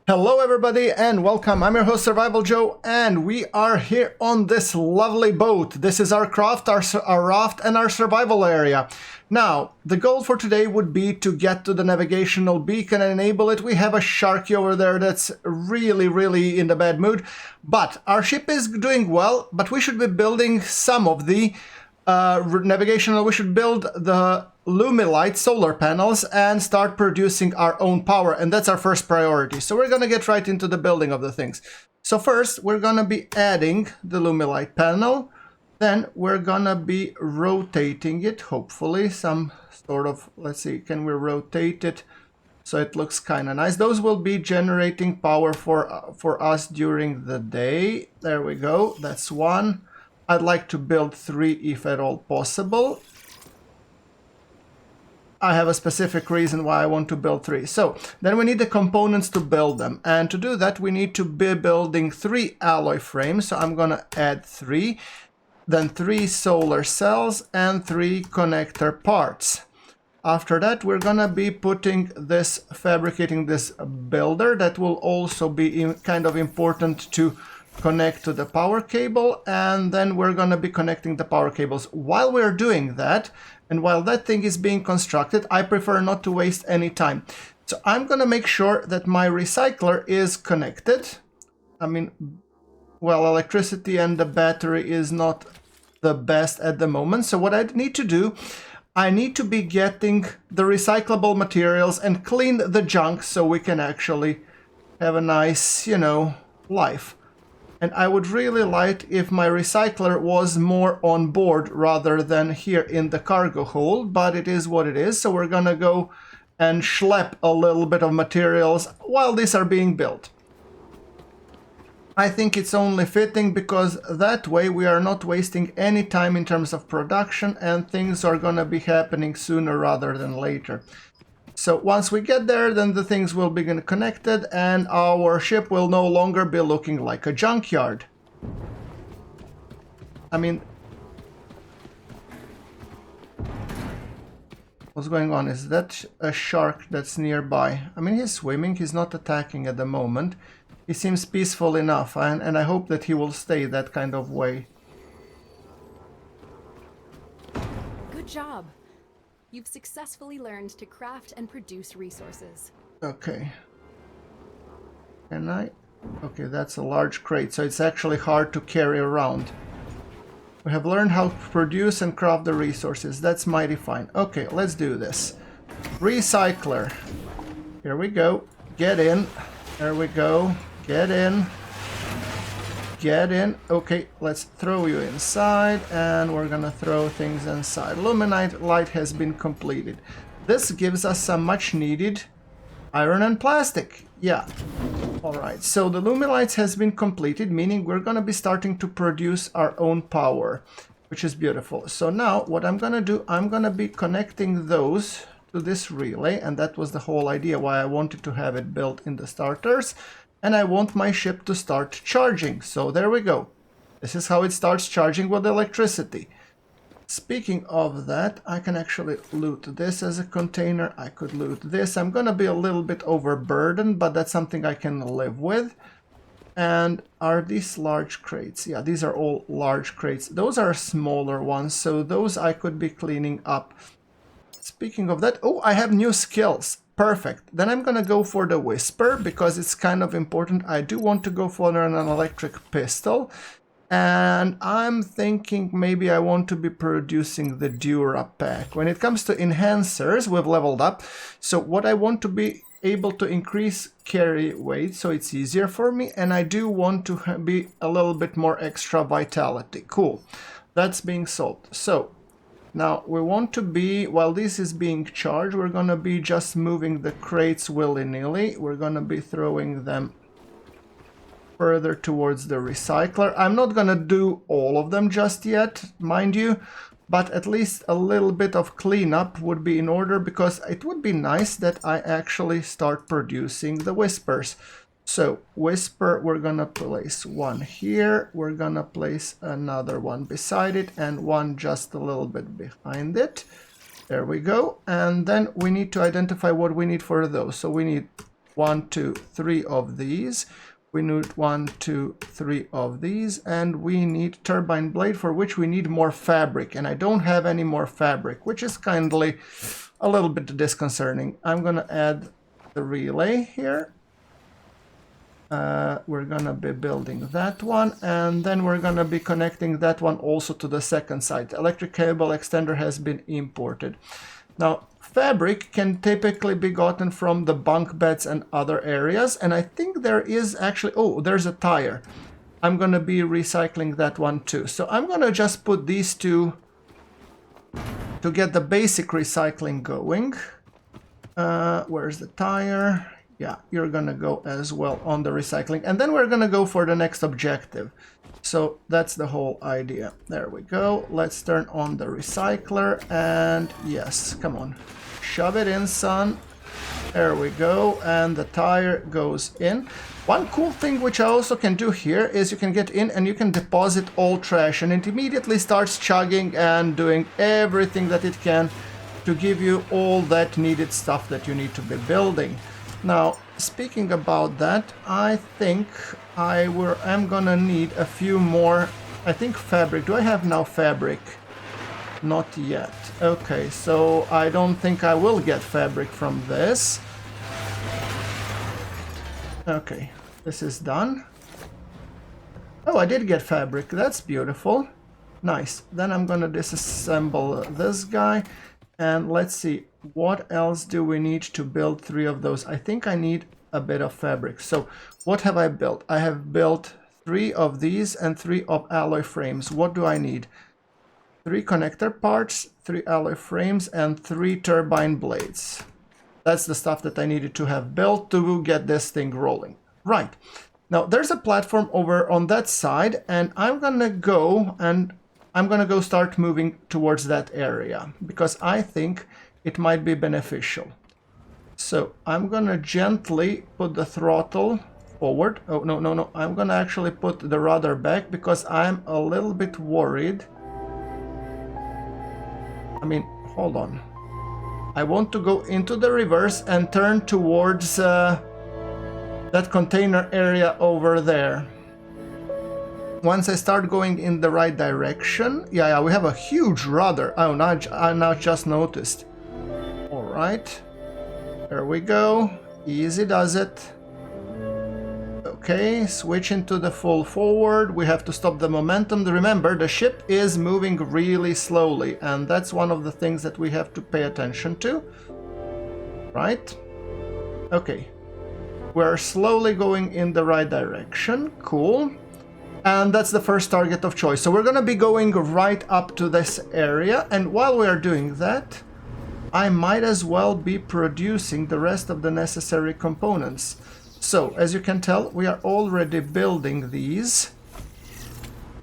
Hello everybody and welcome. I'm your host Survival Joe and we are here on this lovely boat. This is our craft, our raft and our survival area. Now, the goal for today would be to get to the navigational beacon and enable it. We have a sharky over there that's really in the bad mood. But our ship is doing well, but we should be building some of the navigational. We should build the Lumilite solar panels and start producing our own power, and that's our first priority. So we're gonna get right into the building of the things. So first we're gonna be adding the Lumilite panel, then we're gonna be rotating it, hopefully some sort of, let's see, can we rotate it so it looks kind of nice. Those will be generating power for us during the day. There we go, that's one. I'd like to build 3 if at all possible. I have a specific reason why I want to build 3. So then we need the components to build them. And to do that, we need to be building 3 alloy frames. So I'm going to add 3, then 3 solar cells and 3 connector parts. After that, we're going to be fabricating this builder that will also be kind of important to connect to the power cable, and then we're going to be connecting the power cables. While we're doing that, and while that thing is being constructed, I prefer not to waste any time. So I'm going to make sure that my recycler is connected. I mean, well, electricity and the battery is not the best at the moment. So what I need to do, I need to be getting the recyclable materials and clean the junk so we can actually have a nice, life. And I would really like if my recycler was more on board rather than here in the cargo hold, but it is what it is. So we're gonna go and schlep a little bit of materials while these are being built. I think it's only fitting because that way we are not wasting any time in terms of production and things are gonna be happening sooner rather than later. So once we get there, then the things will be connected and our ship will no longer be looking like a junkyard. I mean, what's going on? Is that a shark that's nearby? I mean, he's swimming, he's not attacking at the moment. He seems peaceful enough, and I hope that he will stay that kind of way. Good job. You've successfully learned to craft and produce resources. Okay. Can I? Okay, that's a large crate, so it's actually hard to carry around. We have learned how to produce and craft the resources. That's mighty fine. Okay, let's do this. Recycler. Here we go. Get in. There we go. Get in. Get in. Okay, let's throw you inside and we're gonna throw things inside. Luminite light has been completed. This gives us some much needed iron and plastic. Yeah. Alright, so the Lumilites has been completed, meaning we're gonna be starting to produce our own power, which is beautiful. So now what I'm gonna do, I'm gonna be connecting those to this relay, and that was the whole idea why I wanted to have it built in the starters. And I want my ship to start charging. So there we go. This is how it starts charging with electricity. Speaking of that, I can actually loot this as a container. I could loot this. I'm gonna be a little bit overburdened, but that's something I can live with. And are these large crates? Yeah, these are all large crates. Those are smaller ones, so those I could be cleaning up. Speaking of that, oh, I have new skills. Perfect. Then I'm gonna go for the whisper because it's kind of important. I do want to go for an electric pistol. And I'm thinking maybe I want to be producing the Dura pack. When it comes to enhancers, we've leveled up. So what I want to be able to increase carry weight so it's easier for me. And I do want to be a little bit more extra vitality. Cool. That's being sold. So now we want to be, while this is being charged, we're gonna be just moving the crates willy-nilly. We're gonna be throwing them further towards the recycler. I'm not gonna do all of them just yet, mind you, but at least a little bit of cleanup would be in order because it would be nice that I actually start producing the whispers. So whisper, we're gonna place one here, we're gonna place another one beside it and one just a little bit behind it. There we go. And then we need to identify what we need for those. So we need 1, 2, 3 of these. We need 1, 2, 3 of these, and we need turbine blade, for which we need more fabric, and I don't have any more fabric, which is kindly a little bit disconcerting. I'm gonna add the relay here. We're gonna be building that one, and then we're gonna be connecting that one also to the second side. Electric cable extender has been imported. Now, fabric can typically be gotten from the bunk beds and other areas, and I think there is actually, oh, there's a tire. I'm gonna be recycling that one too. So I'm gonna just put these two to get the basic recycling going. Where's the tire? Yeah, you're gonna go as well on the recycling, and then we're gonna go for the next objective. So that's the whole idea. There we go. Let's turn on the recycler, and yes, come on. Shove it in, son. There we go, and the tire goes in. One cool thing which I also can do here is you can get in and you can deposit all trash, and it immediately starts chugging and doing everything that it can to give you all that needed stuff that you need to be building. Now, speaking about that, I think I'm gonna need a few more, I think, fabric. Do I have now fabric? Not yet. Okay, so I don't think I will get fabric from this. Okay, this is done. Oh, I did get fabric. That's beautiful. Nice. Then I'm gonna disassemble this guy. And let's see, what else do we need to build 3 of those? I think I need a bit of fabric. So what have I built? I have built 3 of these and 3 of alloy frames. What do I need? 3 connector parts, 3 alloy frames, and 3 turbine blades. That's the stuff that I needed to have built to get this thing rolling. Right. Now there's a platform over on that side, and I'm gonna go start moving towards that area because I think it might be beneficial. So I'm gonna gently put the throttle forward. Oh, no. I'm gonna actually put the rudder back because I'm a little bit worried. I mean, hold on. I want to go into the reverse and turn towards that container area over there. Once I start going in the right direction, yeah, we have a huge rudder. Oh, I now just noticed. All right, there we go. Easy does it. Okay, switch into the full forward. We have to stop the momentum. Remember, the ship is moving really slowly, and that's one of the things that we have to pay attention to. Right? Okay. We're slowly going in the right direction. Cool. And that's the first target of choice. So we're going to be going right up to this area. And while we are doing that, I might as well be producing the rest of the necessary components. So, as you can tell, we are already building these.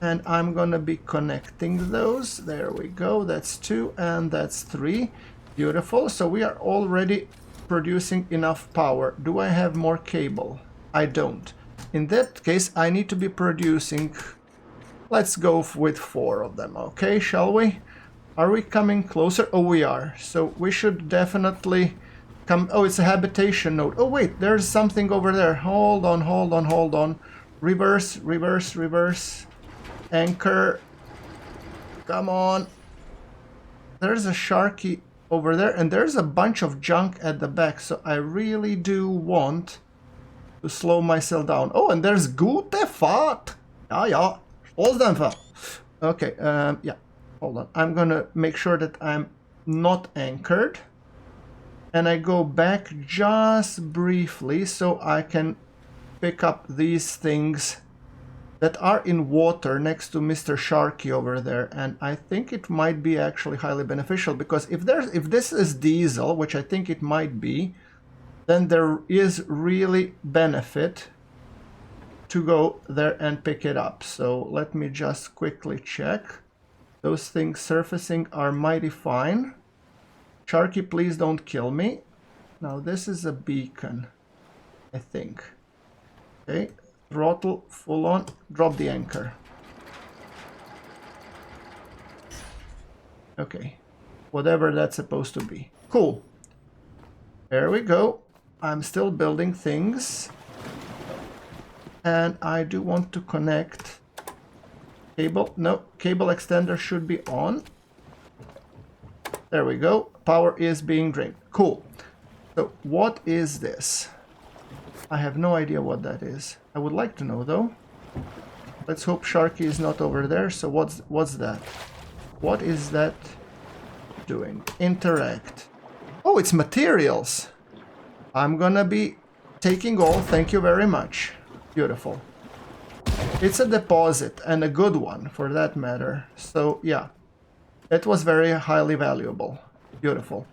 And I'm going to be connecting those. There we go. That's 2 and that's 3. Beautiful. So we are already producing enough power. Do I have more cable? I don't. In that case, I need to be producing, let's go with 4 of them, okay, shall we? Are we coming closer? Oh, we are. So we should definitely come, oh, it's a habitation node. Oh, wait, there's something over there. Hold on. Reverse. Anchor. Come on. There's a sharky over there, and there's a bunch of junk at the back, so I really do want to slow myself down. Oh, and there's gute Fahrt. Ja. Stoßdämpfer. Okay, yeah. Hold on. I'm gonna make sure that I'm not anchored. And I go back just briefly so I can pick up these things that are in water next to Mr. Sharky over there. And I think it might be actually highly beneficial because if this is diesel, which I think it might be, then there is really benefit to go there and pick it up. So let me just quickly check. Those things surfacing are mighty fine. Sharky, please don't kill me. Now this is a beacon, I think. Okay, throttle full on, drop the anchor. Okay, whatever that's supposed to be. Cool. There we go. I'm still building things. And I do want to connect cable. No, cable extender should be on. There we go. Power is being drained. Cool. So what is this? I have no idea what that is. I would like to know though. Let's hope Sharky is not over there. So what's that? What is that doing? Interact. Oh, it's materials. I'm gonna be taking all. Thank you very much. Beautiful. It's a deposit, and a good one for that matter. So yeah, it was very highly valuable. Beautiful.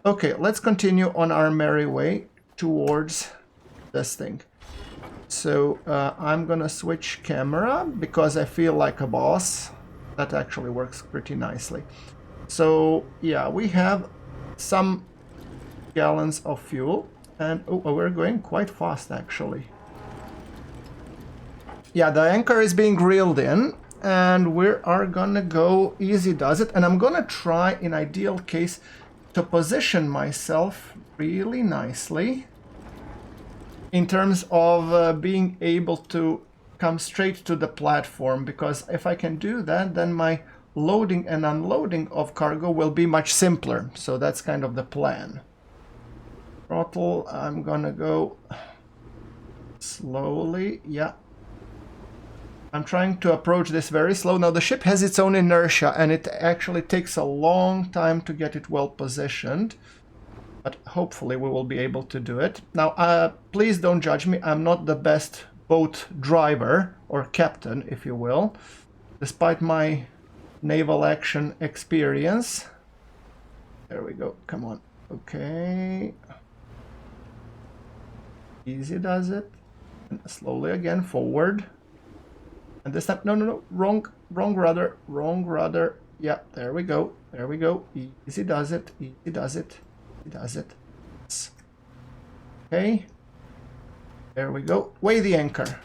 Okay, let's continue on our merry way towards this thing. So I'm gonna switch camera because I feel like a boss. That actually works pretty nicely. So yeah, we have some gallons of fuel, and oh, we're going quite fast actually. Yeah, the anchor is being reeled in, and we are gonna go easy does it, and I'm gonna try in ideal case to position myself really nicely in terms of being able to come straight to the platform, because if I can do that, then my loading and unloading of cargo will be much simpler. So that's kind of the plan. Throttle, I'm gonna go slowly. Yeah, I'm trying to approach this very slow. Now the ship has its own inertia, and it actually takes a long time to get it well positioned, but hopefully we will be able to do it. Now please don't judge me. I'm not the best boat driver or captain, if you will, despite my naval action experience. There we go. Come on. Okay. Easy does it. And slowly again forward. And this time, no, wrong rudder. Yeah, there we go. Easy does it. Okay. There we go. Weigh the anchor.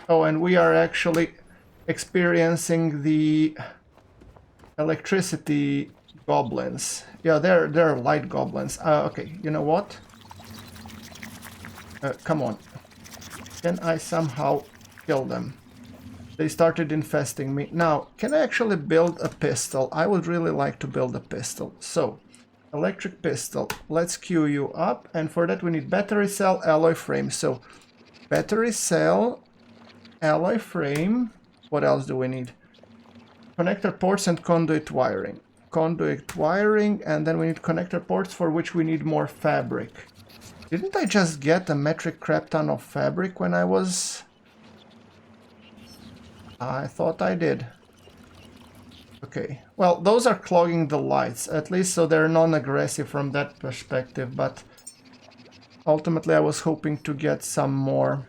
Oh, and we are actually experiencing the electricity goblins. Yeah, they're light goblins. Okay, you know what? Come on. Can I somehow kill them? They started infesting me. Now, can I actually build a pistol? I would really like to build a pistol. So, electric pistol. Let's queue you up. And for that we need battery cell, alloy frame. So, battery cell, alloy frame. What else do we need? Connector ports and conduit wiring. Conduit wiring, and then we need connector ports, for which we need more fabric. Didn't I just get a metric crap ton of fabric when I was... I thought I did. Okay, well, those are clogging the lights, at least so they're non-aggressive from that perspective, but ultimately I was hoping to get some more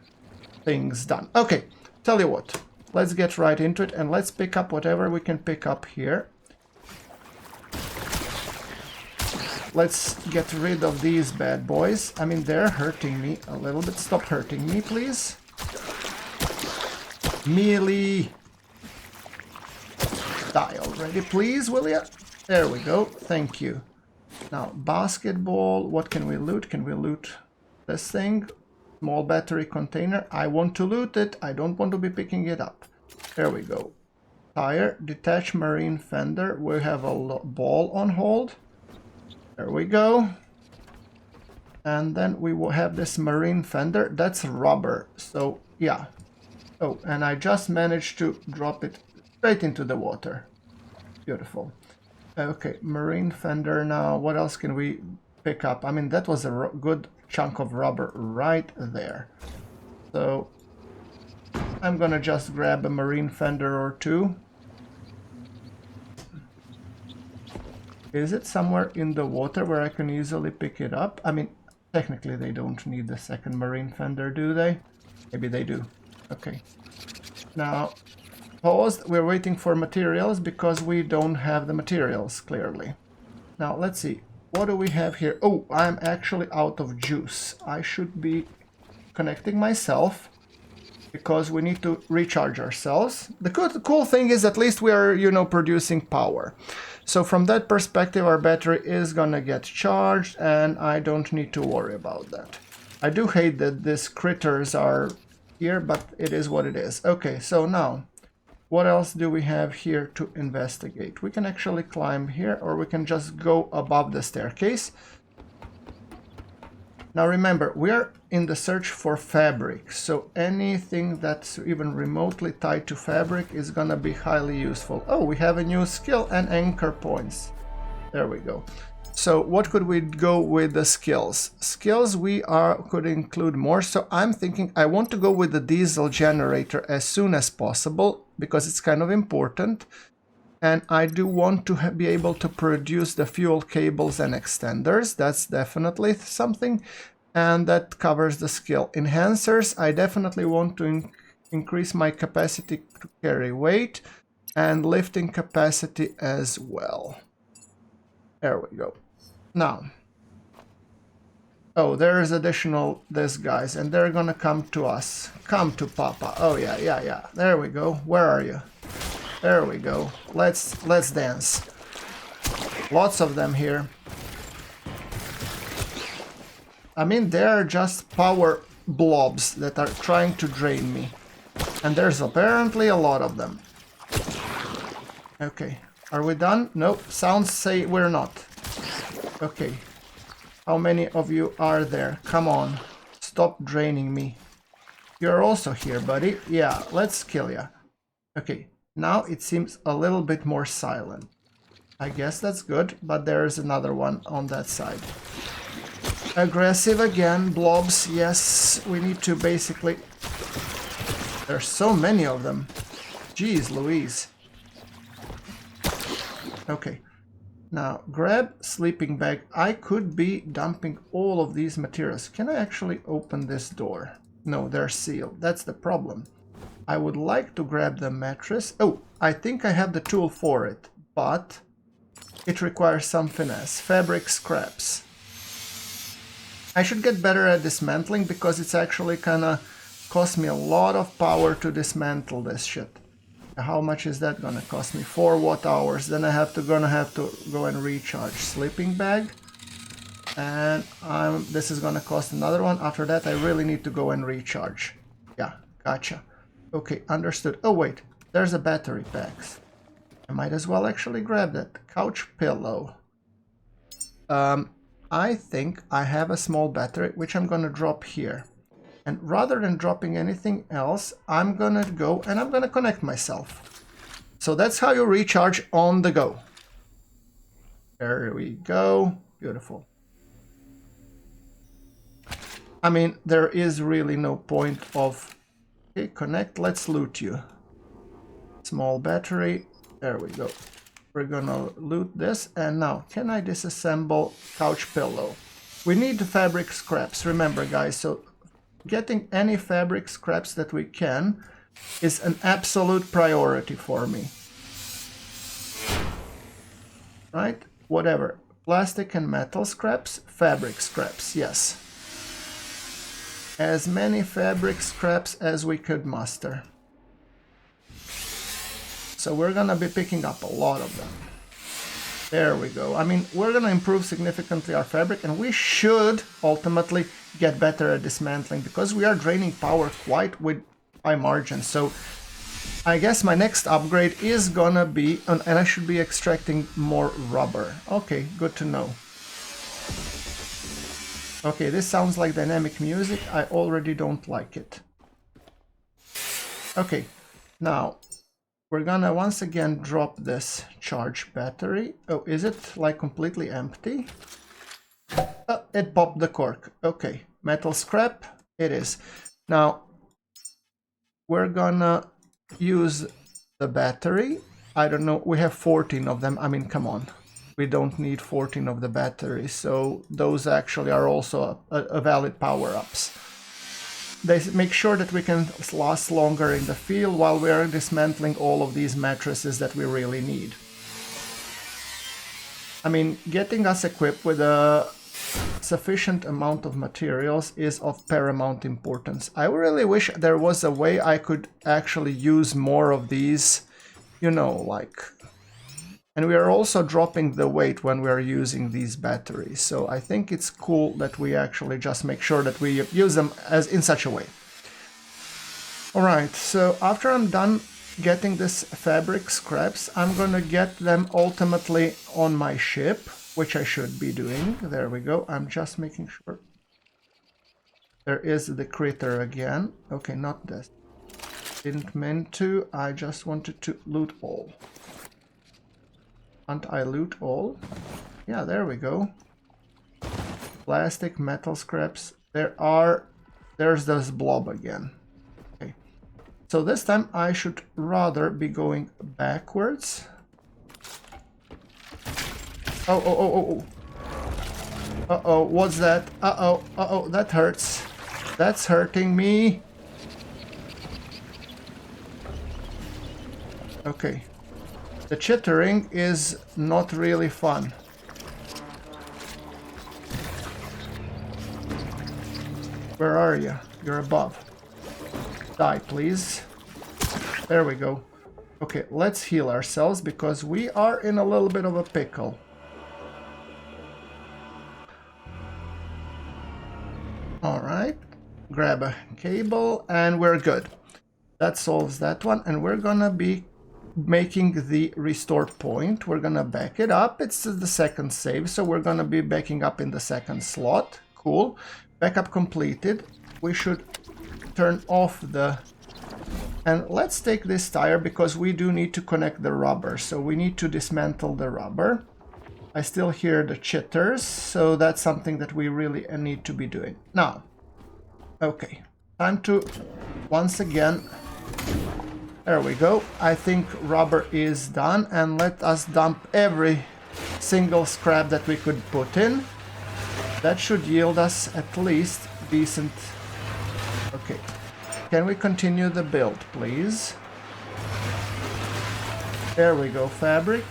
things done. Okay, tell you what, let's get right into it and let's pick up whatever we can pick up here. Let's get rid of these bad boys. I mean, they're hurting me a little bit. Stop hurting me, please. Melee. Die already, please, will ya? There we go. Thank you. Now, basketball. What can we loot? Can we loot this thing? Small battery container. I want to loot it. I don't want to be picking it up. There we go. Tire. Detached marine fender. We have a ball on hold. There we go. And then we will have this marine fender. That's rubber. So, yeah. Oh, and I just managed to drop it straight into the water. Beautiful. Okay, marine fender now. What else can we pick up? I mean, that was a good chunk of rubber right there. So, I'm gonna just grab a marine fender or two. Is it somewhere in the water where I can easily pick it up? I mean, technically they don't need the second marine fender, do they? Maybe they do. Okay. Now, paused. We're waiting for materials because we don't have the materials, clearly. Now, let's see. What do we have here? Oh, I'm actually out of juice. I should be connecting myself. because we need to recharge ourselves. The cool thing is at least we are, you know, producing power. So from that perspective, our battery is gonna get charged and I don't need to worry about that. I do hate that these critters are here, but it is what it is. Okay, so now, what else do we have here to investigate? We can actually climb here, or we can just go above the staircase. Now remember, we are in the search for fabric, so anything that's even remotely tied to fabric is gonna be highly useful. Oh, we have a new skill and anchor points. There we go. So what could we go with the skills? Skills could include more, so I'm thinking I want to go with the diesel generator as soon as possible because it's kind of important. And I do want to be able to produce the fuel cables and extenders. That's definitely something. And that covers the skill. Enhancers, I definitely want to increase my capacity to carry weight and lifting capacity as well. There we go. Now, oh, there is additional these guys, and they're gonna come to us. Come to Papa. Oh yeah. There we go. Where are you? There we go. Let's dance. Lots of them here. I mean, they're just power blobs that are trying to drain me. And there's apparently a lot of them. Okay. Are we done? Nope. Sounds say we're not. Okay. How many of you are there? Come on. Stop draining me. You're also here, buddy. Yeah, let's kill ya. Okay. Now it seems a little bit more silent. I guess that's good, but there's another one on that side. Aggressive again, blobs. Yes, we need to basically... There's so many of them. Jeez Louise. Okay. Now, grab sleeping bag. I could be dumping all of these materials. Can I actually open this door? No, they're sealed. That's the problem. I would like to grab the mattress. Oh, I think I have the tool for it, but it requires some finesse. Fabric scraps. I should get better at dismantling because it's actually gonna cost me a lot of power to dismantle this shit. How much is that gonna cost me? 4 watt-hours. Then I gonna have to go and recharge. Sleeping bag. And this is gonna cost another one. After that, I really need to go and recharge. Yeah, gotcha. Okay, understood. Oh wait, there's a battery packs. I might as well actually grab that. Couch pillow. I think I have a small battery, which I'm gonna drop here. And rather than dropping anything else, I'm gonna go and I'm gonna connect myself. So that's how you recharge on the go. There we go. Beautiful. I mean, there is really no point of... Okay, connect. Let's loot you. Small battery. There we go. We're gonna loot this. And now, can I disassemble couch pillow? We need the fabric scraps. Remember, guys, so getting any fabric scraps that we can is an absolute priority for me. Right? Whatever. Plastic and metal scraps, fabric scraps, yes. As many fabric scraps as we could muster. So we're gonna be picking up a lot of them. There we go. I mean, we're gonna improve significantly our fabric, and we should ultimately get better at dismantling because we are draining power quite with high margins. So I guess my next upgrade is gonna be, and I should be extracting more rubber. Okay, good to know. Okay, this sounds like dynamic music. I already don't like it. Okay, now we're gonna once again drop this charge battery. Oh, is it like completely empty? It popped the cork. Okay, metal scrap, it is. Now, we're gonna use the battery. I don't know, we have 14 of them. I mean, come on. We don't need 14 of the batteries, so those actually are also a valid power-ups. They make sure that we can last longer in the field while we are dismantling all of these mattresses that we really need. I mean, getting us equipped with a sufficient amount of materials is of paramount importance. I really wish there was a way I could actually use more of these, you know, like... And we are also dropping the weight when we are using these batteries. So I think it's cool that we actually just make sure that we use them as in such a way. Alright, so after I'm done getting this fabric scraps, I'm gonna get them ultimately on my ship, which I should be doing. There we go. I'm just making sure. There is the critter again. Okay, not this. Didn't mean to. I just wanted to loot all. Can't I loot all? Yeah, there we go. Plastic, metal scraps. There's this blob again. Okay. So this time I should rather be going backwards. Oh. Uh-oh, what's that? Uh-oh, that hurts. That's hurting me. Okay. The chittering is not really fun. Where are you? You're above. Die, please. There we go. Okay, let's heal ourselves because we are in a little bit of a pickle. Alright. Grab a cable and we're good. That solves that one, and we're gonna be making the restore point. We're gonna back it up. It's the second save, so we're gonna be backing up in the second slot. Cool. Backup completed. We should turn off the... And let's take this tire because we do need to connect the rubber. So we need to dismantle the rubber. I still hear the chitters, so that's something that we really need to be doing. Now, okay. Time to, once again... There we go. I think rubber is done, and let us dump every single scrap that we could put in. That should yield us at least decent... Okay. Can we continue the build, please? There we go, fabric.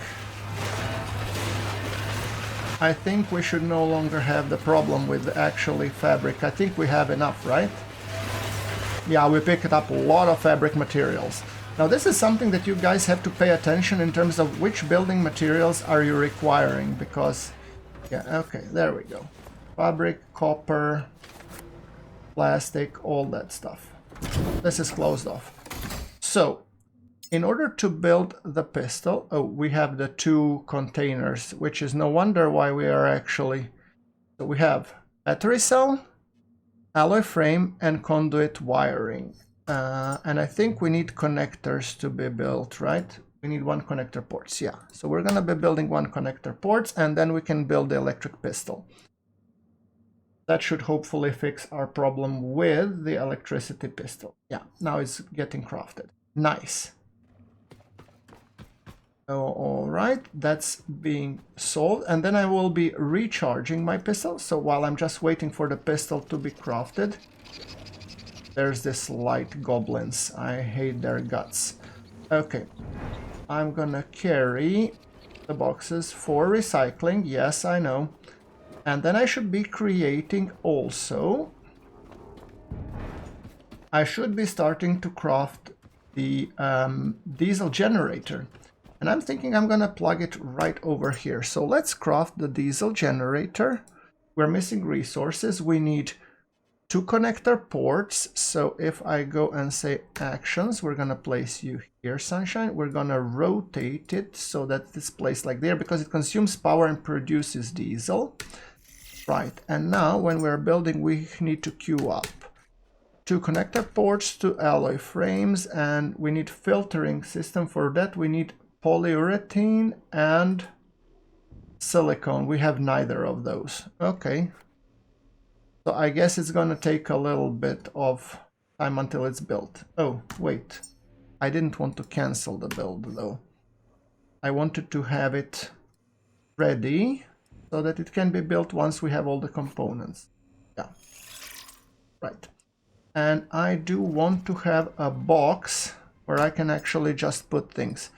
I think we should no longer have the problem with actually fabric. I think we have enough, right? Yeah, we picked up a lot of fabric materials. Now this is something that you guys have to pay attention in terms of which building materials are you requiring, because... Yeah, okay, there we go. Fabric, copper, plastic, all that stuff. This is closed off. So, in order to build the pistol... Oh, we have the two containers, which is no wonder why we are actually... So we have battery cell, alloy frame, and conduit wiring. And I think we need connectors to be built, right? We need one connector ports, yeah. So we're gonna be building one connector ports, and then we can build the electric pistol. That should hopefully fix our problem with the electricity pistol. Yeah, now it's getting crafted. Nice. All right, that's being solved. And then I will be recharging my pistol. So while I'm just waiting for the pistol to be crafted, there's this light goblins. I hate their guts. Okay, I'm gonna carry the boxes for recycling. Yes, I know. And then I should be creating also... I should be starting to craft the diesel generator. And I'm thinking I'm gonna plug it right over here. So let's craft the diesel generator. We're missing resources. We need 2 connector ports. So if I go and say actions, we're gonna place you here, sunshine. We're gonna rotate it so that it's placed like there because it consumes power and produces diesel. Right, and now when we're building, we need to queue up 2 connector ports, 2 alloy frames, and we need filtering system. For that we need polyurethane and silicone. We have neither of those. Okay. So I guess it's gonna take a little bit of time until it's built. Oh, wait. I didn't want to cancel the build though. I wanted to have it ready so that it can be built once we have all the components. Yeah. Right. And I do want to have a box where I can actually just put things.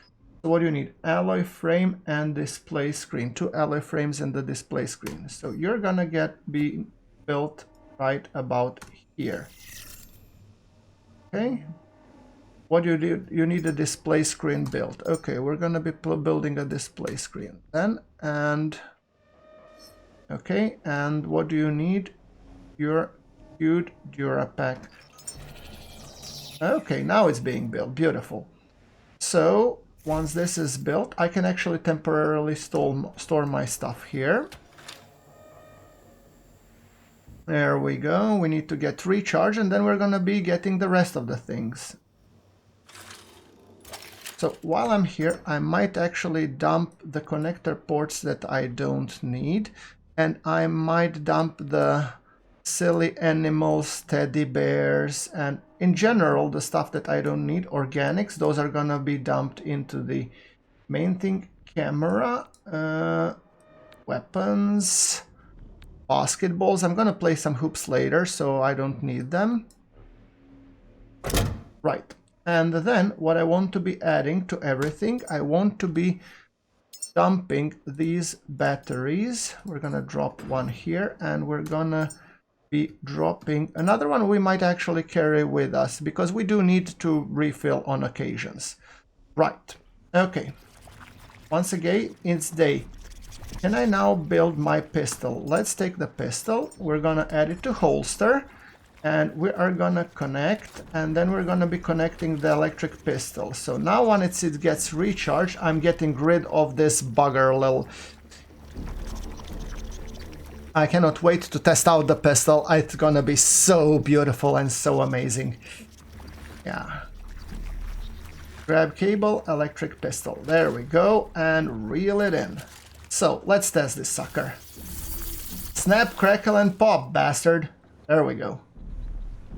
So what do you need? Alloy frame and display screen. 2 alloy frames and the display screen. So you're gonna be built right about here. Okay. What do you do? You need a display screen built. Okay, we're gonna be building a display screen then. And okay, and what do you need? Your huge Durapack. Okay, now it's being built. Beautiful. So once this is built, I can actually temporarily store my stuff here. There we go. We need to get recharge, and then we're gonna be getting the rest of the things. So while I'm here, I might actually dump the connector ports that I don't need, and I might dump the silly animals, teddy bears, and in general the stuff that I don't need, organics. Those are gonna be dumped into the main thing. Camera, weapons, basketballs. I'm gonna play some hoops later, so I don't need them. Right. And then what I want to be adding to everything, I want to be dumping these batteries. We're gonna drop one here, and we're gonna be dropping another one we might actually carry with us, because we do need to refill on occasions. Right. Okay. Once again, it's day. Can I now build my pistol? Let's take the pistol. We're gonna add it to holster. And we are gonna connect, and then we're gonna be connecting the electric pistol. So now once it gets recharged, I'm getting rid of this bugger little... I cannot wait to test out the pistol. It's gonna be so beautiful and so amazing. Yeah. Grab cable, electric pistol. There we go, and reel it in. So let's test this sucker. Snap, crackle, and pop, bastard. There we go.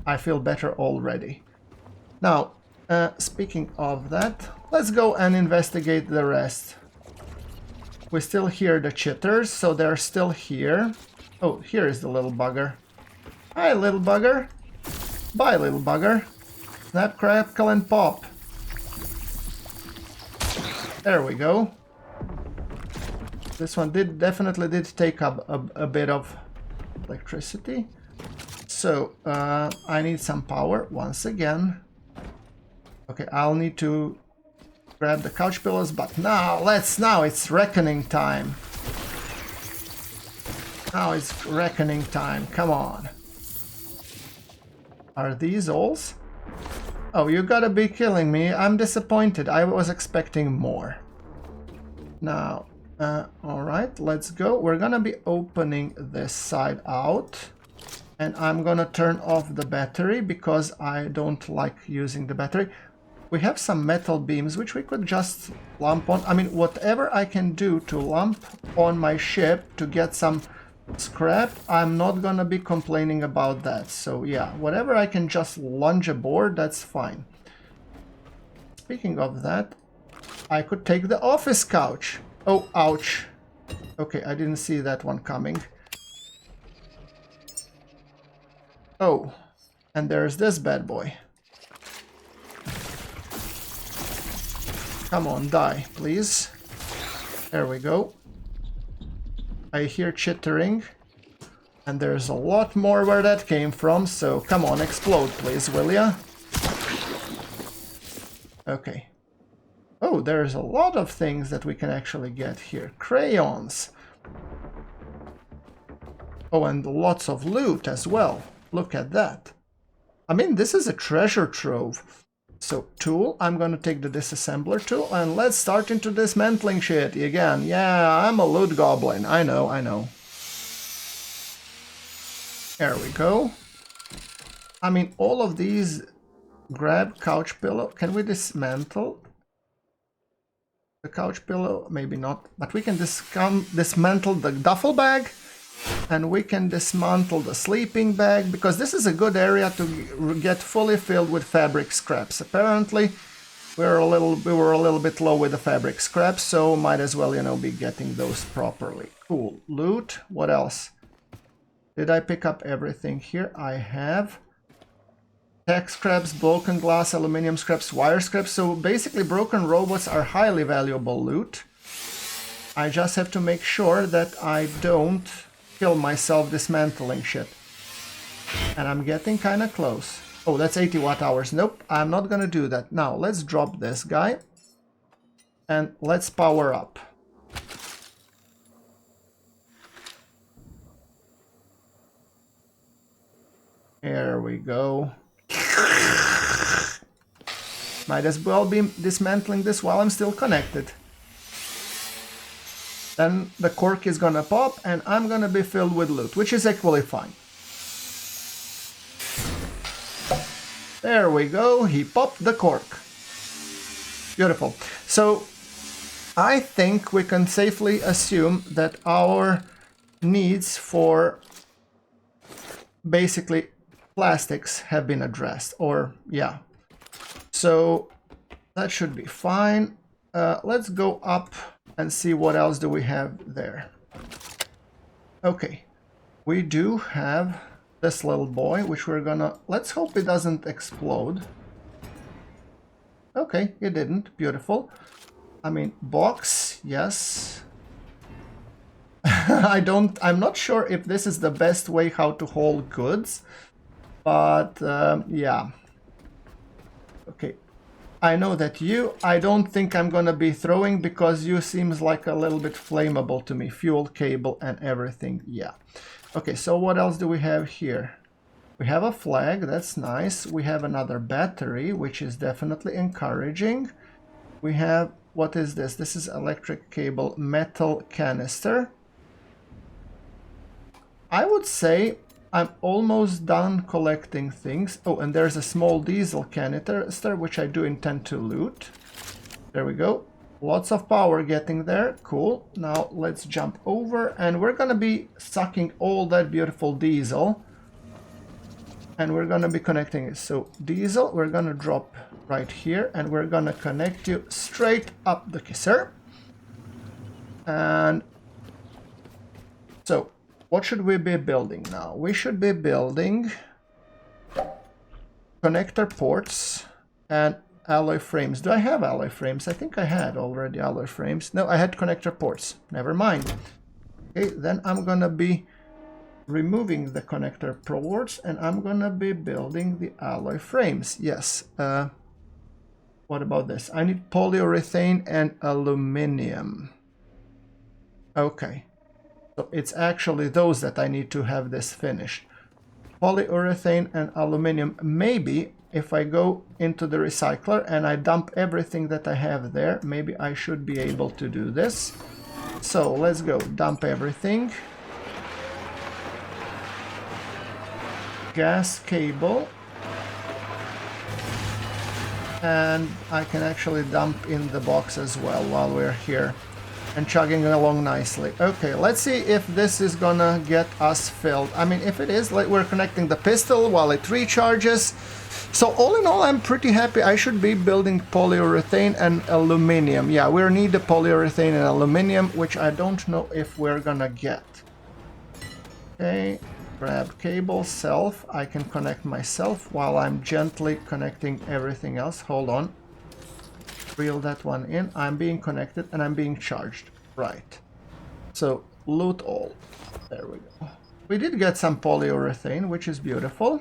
I feel better already. Now, speaking of that, let's go and investigate the rest. We still hear the chitters, so they're still here. Oh, here is the little bugger. Hi, little bugger. Bye, little bugger. Snap, crackle, and pop. There we go. This one definitely did take up a bit of electricity. So, I need some power once again. Okay, I'll need to grab the couch pillows, but now it's reckoning time. Now it's reckoning time, come on. Are these alls? Oh, you gotta be killing me. I'm disappointed. I was expecting more. Now, alright, let's go. We're gonna be opening this side out. And I'm gonna turn off the battery because I don't like using the battery. We have some metal beams which we could just lump on. I mean, whatever I can do to lump on my ship to get some scrap, I'm not gonna be complaining about that. So yeah, whatever I can just lunge aboard, that's fine. Speaking of that, I could take the office couch. Oh, ouch. Okay, I didn't see that one coming. Oh, and there's this bad boy. Come on, die, please. There we go. I hear chittering. And there's a lot more where that came from, so come on, explode, please, will ya? Okay. Oh, there's a lot of things that we can actually get here. Crayons. Oh, and lots of loot as well. Look at that. I mean, this is a treasure trove. So, tool, I'm gonna take the disassembler tool and let's start into dismantling shit again. Yeah, I'm a loot goblin. I know, I know. There we go. I mean, all of these... Grab couch pillow. Can we dismantle the couch pillow? Maybe not. But we can dismantle the duffel bag. And we can dismantle the sleeping bag, because this is a good area to get fully filled with fabric scraps. Apparently, we were a little bit low with the fabric scraps, so might as well, you know, be getting those properly. Cool. Loot. What else? Did I pick up everything here? I have. tech scraps, broken glass, aluminum scraps, wire scraps. So basically broken robots are highly valuable loot. I just have to make sure that I don't kill myself dismantling shit. And I'm getting kind of close. Oh, that's 80 watt hours. Nope, I'm not gonna do that. Now, let's drop this guy. And let's power up. There we go. Might as well be dismantling this while I'm still connected. Then the cork is gonna pop and I'm gonna be filled with loot, which is equally fine. There we go, he popped the cork. Beautiful. So I think we can safely assume that our needs for basically plastics have been addressed, or yeah. So that should be fine. Let's go up and see what else do we have there. Okay, we do have this little boy, which we're gonna, let's hope it doesn't explode. Okay, it didn't. Beautiful. I mean, box, yes. I'm not sure if this is the best way how to hold goods, but yeah. Okay, I know that I don't think I'm gonna be throwing because you seems like a little bit flammable to me. Fuel cable and everything, yeah. Okay, so what else do we have here? We have a flag, that's nice. We have another battery, which is definitely encouraging. We have, what is this? This is electric cable, metal canister. I would say I'm almost done collecting things. Oh, and there's a small diesel canister, which I do intend to loot. There we go. Lots of power getting there. Cool. Now let's jump over and we're gonna be sucking all that beautiful diesel. And we're gonna be connecting it. So diesel, we're gonna drop right here and we're gonna connect you straight up the kisser. And so what should we be building now? We should be building connector ports and alloy frames. Do I have alloy frames? I think I had already alloy frames. No, I had connector ports. Never mind. Okay, then I'm gonna be removing the connector ports and I'm gonna be building the alloy frames. Yes. What about this? I need polyurethane and aluminum. Okay. So it's actually those that I need to have this finished. Polyurethane and aluminum. Maybe if I go into the recycler and I dump everything that I have there, maybe I should be able to do this. So let's go dump everything. Gas cable. And I can actually dump in the box as well while we're here. And chugging along nicely. Okay, let's see if this is gonna get us filled. I mean, if it is, like, we're connecting the pistol while it recharges. So all in all, I'm pretty happy. I should be building polyurethane and aluminum. Yeah, we need the polyurethane and aluminum, which I don't know if we're gonna get. Okay, grab cable, self. I can connect myself while I'm gently connecting everything else. Hold on. Reel that one in. I'm being connected and I'm being charged. Right. So loot all. There we go. We did get some polyurethane, which is beautiful.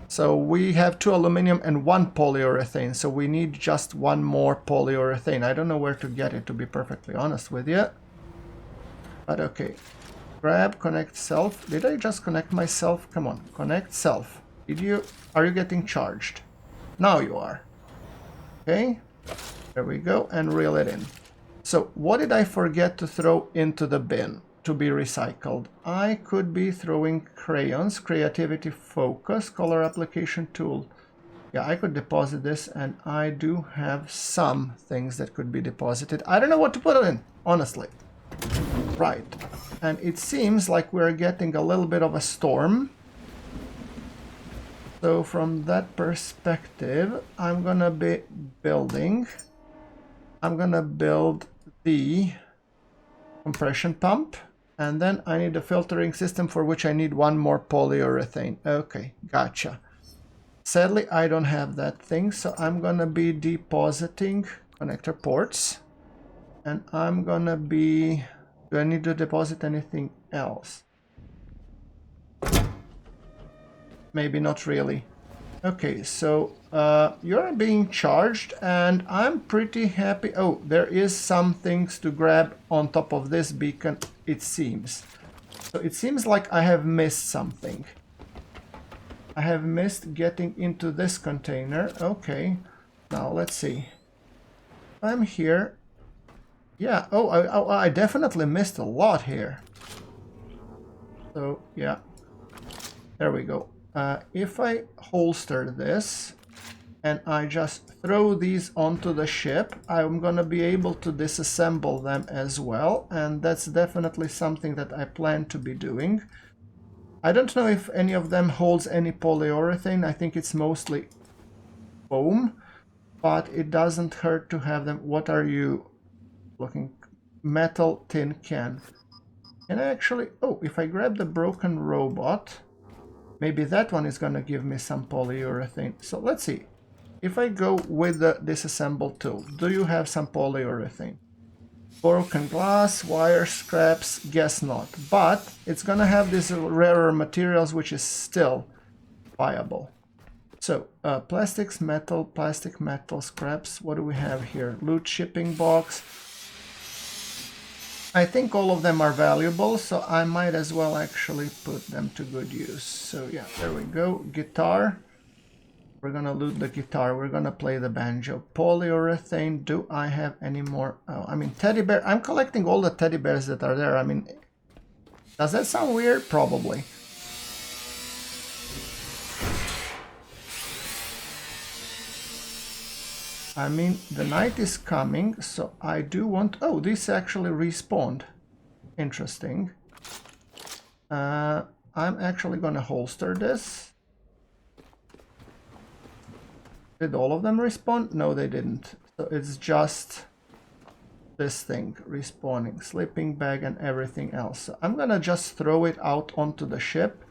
So we have 2 aluminum and 1 polyurethane. So we need just 1 more polyurethane. I don't know where to get it, to be perfectly honest with you. But okay. Grab, connect self. Did I just connect myself? Come on, connect self. Are you getting charged? Now you are. Okay, there we go, and reel it in. So what did I forget to throw into the bin to be recycled? I could be throwing crayons, creativity, focus, color application tool. Yeah, I could deposit this, and I do have some things that could be deposited. I don't know what to put it in, honestly. Right, and it seems like we're getting a little bit of a storm. So from that perspective, I'm gonna be building. I'm gonna build the compression pump And then I need a filtering system for which I need one more polyurethane. Okay, gotcha. Sadly, I don't have that thing, so I'm gonna be depositing connector ports. And I'm gonna be... Do I need to deposit anything else? Maybe not really. Okay, so you're being charged and I'm pretty happy. Oh, there is some things to grab on top of this beacon, it seems. So it seems like I have missed something. I have missed getting into this container. Okay, now let's see. I'm here. Yeah, I definitely missed a lot here. So, yeah. There we go. If I holster this and I just throw these onto the ship, I'm gonna be able to disassemble them as well, and that's definitely something that I plan to be doing. I don't know if any of them holds any polyurethane. I think it's mostly foam, but it doesn't hurt to have them. What are you looking? Metal tin can. And I actually... Oh, if I grab the broken robot... Maybe that one is gonna give me some polyurethane. So let's see. If I go with the disassemble tool, do you have some polyurethane? Broken glass, wire scraps, guess not. But it's gonna have these rarer materials, which is still viable. So, plastics, metal, plastic, metal, scraps. What do we have here? Loot shipping box. I think all of them are valuable, so I might as well actually put them to good use. So yeah, there we go. Guitar. We're gonna loot the guitar. We're gonna play the banjo. Polyurethane. Do I have any more? Oh, I mean, teddy bear. I'm collecting all the teddy bears that are there. I mean, does that sound weird? Probably. I mean, the night is coming, so I do want... Oh, this actually respawned. Interesting. I'm actually gonna holster this. Did all of them respawn? No, they didn't. So it's just this thing respawning. Sleeping bag and everything else. So I'm gonna just throw it out onto the ship,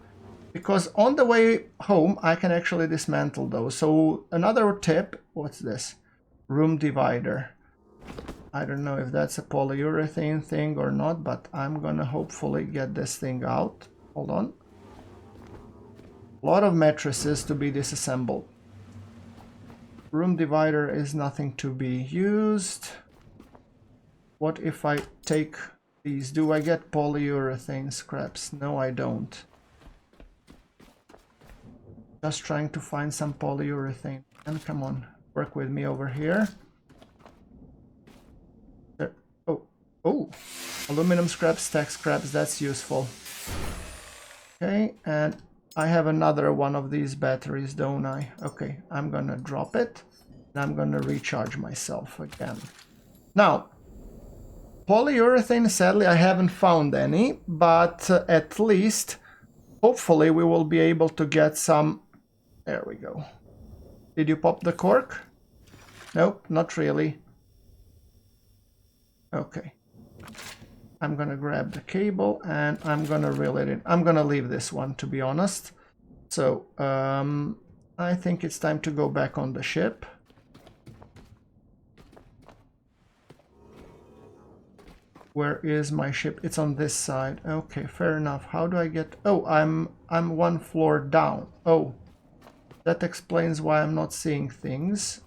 because on the way home I can actually dismantle those. So another tip, what's this? Room divider. I don't know if that's a polyurethane thing or not, but I'm gonna hopefully get this thing out. Hold on. A lot of mattresses to be disassembled. Room divider is nothing to be used. What if I take these? Do I get polyurethane scraps? No, I don't. Just trying to find some polyurethane. And come on. Work with me over here. There. Oh, aluminum scraps, stack scraps, that's useful. Okay, and I have another one of these batteries, don't I? Okay, I'm gonna drop it, and I'm gonna recharge myself again. Now, polyurethane, sadly, I haven't found any, but at least, hopefully, we will be able to get some... There we go. Did you pop the cork? Nope, not really. Okay. I'm gonna grab the cable and I'm gonna reel it in. I'm gonna leave this one, to be honest. So, I think it's time to go back on the ship. Where is my ship? It's on this side. Okay, fair enough. How do I get... Oh, I'm one floor down. Oh. That explains why I'm not seeing things.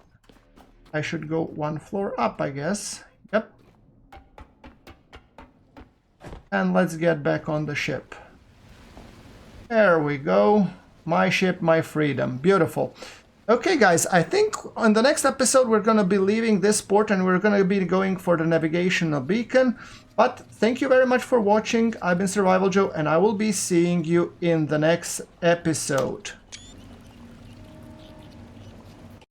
I should go one floor up, I guess. Yep. And let's get back on the ship. There we go. My ship, my freedom. Beautiful. Okay, guys, I think on the next episode we're going to be leaving this port and we're going to be going for the navigational beacon. But thank you very much for watching. I've been Survival Joe and I will be seeing you in the next episode.